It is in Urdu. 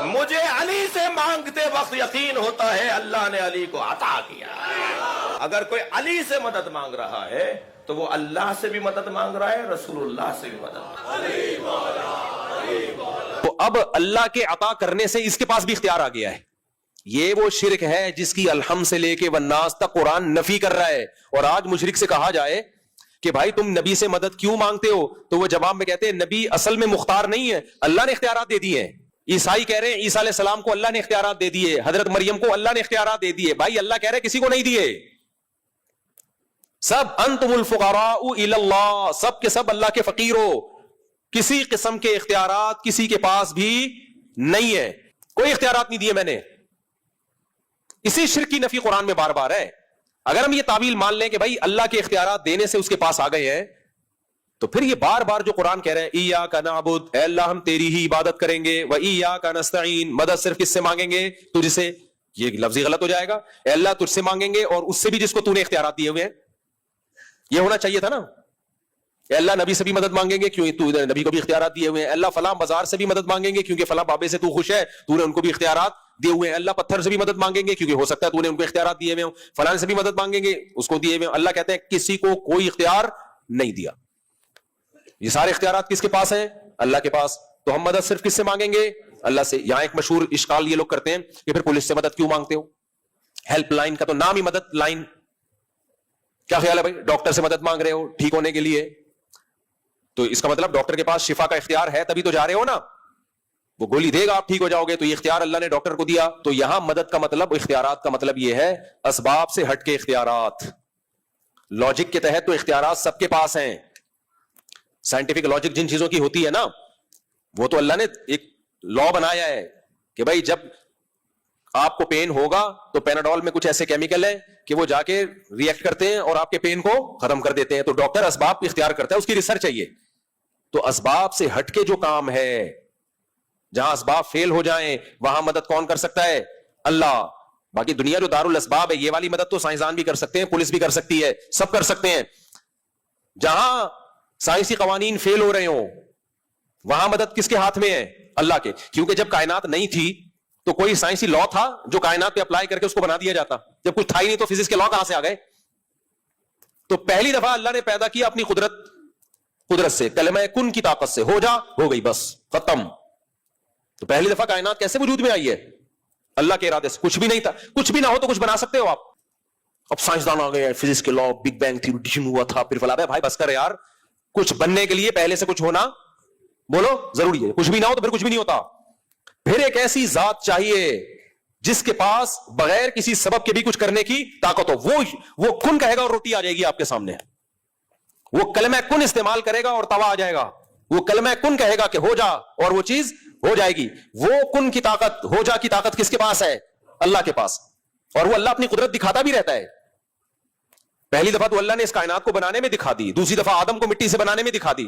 مجھے علی سے مانگتے وقت یقین ہوتا ہے اللہ نے علی کو عطا کیا. اگر کوئی علی سے مدد مانگ رہا ہے تو وہ اللہ سے بھی مدد مانگ رہا ہے, رسول اللہ سے بھی مدد مانگ رہا ہے. تو اب اللہ کے عطا کرنے سے اس کے پاس بھی اختیار آ گیا ہے. یہ وہ شرک ہے جس کی الحمد سے لے کے والناس تک قرآن نفی کر رہا ہے. اور آج مشرک سے کہا جائے کہ بھائی تم نبی سے مدد کیوں مانگتے ہو, تو وہ جواب میں کہتے ہیں نبی اصل میں مختار نہیں ہے, اللہ نے اختیارات دے دیے ہیں. عیسائی کہہ رہے ہیں عیسیٰ علیہ السلام کو اللہ نے اختیارات دے دیے, حضرت مریم کو اللہ نے اختیارات دے دیے. بھائی اللہ کہہ رہے کسی کو نہیں دیے. سب انتم الفقراء الی اللہ, سب کے سب اللہ کے فقیر ہو. کسی قسم کے اختیارات کسی کے پاس بھی نہیں ہے, کوئی اختیارات نہیں دیے میں نے. اسی شرک کی نفی قرآن میں بار بار ہے. اگر ہم یہ تعویل مان لیں کہ بھائی اللہ کے اختیارات دینے سے اس کے پاس آ گئے ہیں, تو پھر یہ بار بار جو قرآن کہہ رہے ہیں ایاک نعبد, اے اللہ ہم تیری ہی عبادت کریں گے, و ایاک نستعین, مدد صرف کس سے مانگیں گے, تجھ سے. یہ لفظی غلط ہو جائے گا. اے اللہ تجھ سے مانگیں گے اور اس سے بھی جس کو تو نے اختیارات دیے ہوئے ہیں. یہ ہونا چاہیے تھا نا. اے اللہ نبی سے بھی مدد مانگیں گے کیوں تو نبی کو بھی اختیارات دیے ہوئے ہیں. اللہ فلاں بازار سے بھی مدد مانگیں گے کیونکہ فلاں بابے سے تو خوش ہے, تو نے ان کو بھی اختیارات دیے ہوئے ہیں. اللہ پتھر سے بھی مدد مانگیں گے کیونکہ ہو سکتا ہے تو نے ان کو اختیارات دیے ہوئے ہوں. فلاں سے بھی مدد مانگیں گے, اس کو دیے ہوئے. اللہ کہتے ہیں کسی کو کوئی اختیار نہیں دیا. یہ سارے اختیارات کس کے پاس ہیں, اللہ کے پاس. تو ہم مدد صرف کس سے مانگیں گے, اللہ سے. یہاں ایک مشہور اشکال یہ لوگ کرتے ہیں کہ پھر پولیس سے مدد کیوں مانگتے ہو. ہیلپ لائن کا تو نام ہی مدد لائن. کیا خیال ہے بھائی, ڈاکٹر سے مدد مانگ رہے ہو ٹھیک ہونے کے لیے, تو اس کا مطلب ڈاکٹر کے پاس شفا کا اختیار ہے تبھی تو جا رہے ہو نا. وہ گولی دے گا آپ ٹھیک ہو جاؤ گے, تو یہ اختیار اللہ نے ڈاکٹر کو دیا. تو یہاں مدد کا مطلب, اختیارات کا مطلب یہ ہے اسباب سے ہٹ کے اختیارات. لاجک کے تحت تو اختیارات سب کے پاس ہیں. سائنٹیفک لاجک جن چیزوں کی ہوتی ہے نا, وہ تو اللہ نے ایک لا بنایا ہے کہ بھائی جب آپ کو پین ہوگا تو پیناڈول میں کچھ ایسے کیمیکل ہیں کہ وہ جا کے ری ایکٹ کرتے ہیں اور آپ کے پین کو ختم کر دیتے ہیں. تو ڈاکٹر اسباب اختیار کرتا ہے, اس کی ریسرچ چاہیے. تو اسباب سے ہٹ کے جو کام ہے, جہاں اسباب فیل ہو جائیں وہاں مدد کون کر سکتا ہے, اللہ. باقی دنیا جو دارالاسباب ہے, یہ والی مدد تو سائنسدان بھی کر سکتے ہیں, پولیس بھی کر سکتی ہے, سب کر سکتے ہیں. جہاں سائنسی قوانین فیل ہو رہے ہوں وہاں مدد کس کے ہاتھ میں ہے, اللہ کے. کیونکہ جب کائنات نہیں تھی تو کوئی سائنسی لا تھا جو کائنات پہ اپلائی کر کے اس کو بنا دیا جاتا. جب کچھ تھا ہی نہیں تو فزکس کے لا کہاں سے آ گئے. تو پہلی دفعہ اللہ نے پیدا کیا اپنی قدرت سے, کلمہ کن کی طاقت سے, ہو جا ہو گئی بس ختم. تو پہلی دفعہ کائنات کیسے وجود میں آئی ہے, اللہ کے ارادے سے. کچھ بھی نہیں تھا, کچھ بھی نہ ہو تو کچھ بنا سکتے ہو آپ. اب سائنسدان آ گئے, فزکس کے لا, بگ بینگ تھیوری ہوا تھا, پھر فلا. بھائی بس کر یار, کچھ بننے کے لیے پہلے سے کچھ ہونا بولو ضروری ہے. کچھ بھی نہ ہو تو پھر کچھ بھی نہیں ہوتا. پھر ایک ایسی ذات چاہیے جس کے پاس بغیر کسی سبب کے بھی کچھ کرنے کی طاقت ہو. وہ کن کہے گا اور روٹی آ جائے گی آپ کے سامنے. وہ کلمہ کن استعمال کرے گا اور توا آ جائے گا. وہ کلمہ کن کہے گا کہ ہو جا اور وہ چیز ہو جائے گی. وہ کن کی طاقت, ہو جا کی طاقت کس کے پاس ہے, اللہ کے پاس. اور وہ اللہ اپنی قدرت دکھاتا بھی رہتا ہے. پہلی دفعہ تو اللہ نے اس کائنات کو بنانے میں دکھا دی, دوسری دفعہ آدم کو مٹی سے بنانے میں دکھا دی.